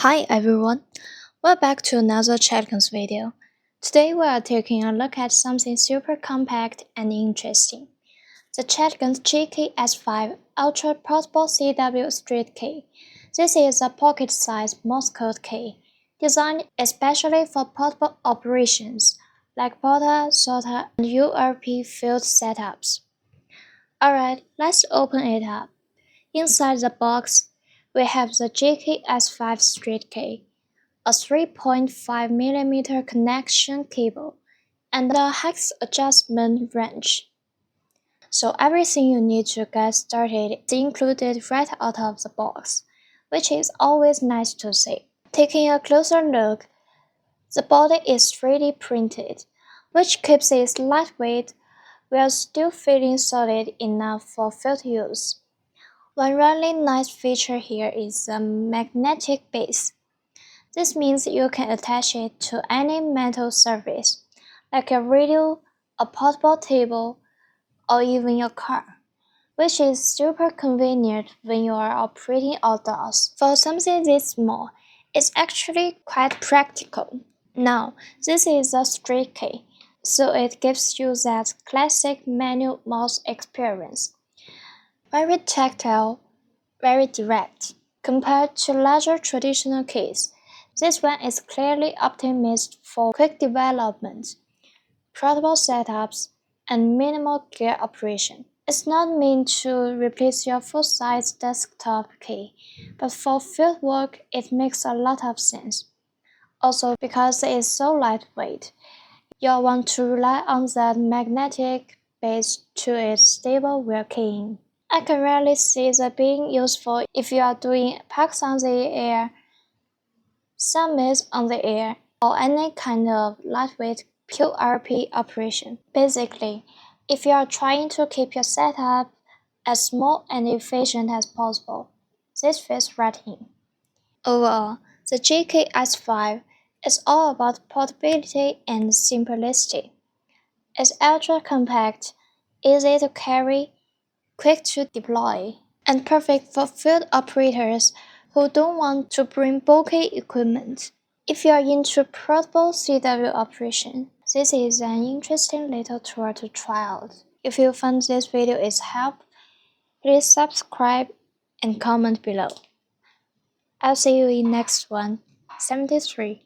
Hi everyone, welcome back to another Chelegance video. Today we are taking a look at something super compact and interesting. The Chelegance JKEY-S5 Ultra Portable CW Street Key. This is a pocket-sized Morse code key, designed especially for portable operations like POTA, SOTA, and QRP field setups. Alright, let's open it up. Inside the box, we have the JKEY-S5 Street Key, a 3.5mm connection cable, and a hex adjustment wrench. So everything you need to get started is included right out of the box, which is always nice to see. Taking a closer look, the body is 3D printed, which keeps it lightweight while still feeling solid enough for field use. One really nice feature here is the magnetic base. This means you can attach it to any metal surface, like a radio, a portable table, or even your car, which is super convenient when you are operating outdoors. For something this small, it's actually quite practical. Now, this is a street key, so it gives you that classic manual mouse experience. Very tactile, very direct. Compared to larger traditional keys, this one is clearly optimized for quick development, portable setups, and minimal gear operation. It's not meant to replace your full-size desktop key, but for field work it makes a lot of sense. Also, because it is so lightweight, you'll want to rely on that magnetic base to its stable while keying. I can really see that being useful if you are doing parks on the air, summits on the air, or any kind of lightweight QRP operation. Basically, if you are trying to keep your setup as small and efficient as possible, this fits right in. Overall, the JKEY-S5 is all about portability and simplicity. It's ultra compact, easy to carry, quick to deploy, and perfect for field operators who don't want to bring bulky equipment. If you are into portable CW operation, this is an interesting little tool to try out. If you found this video is helpful, please subscribe and comment below. I'll see you in next one. 73.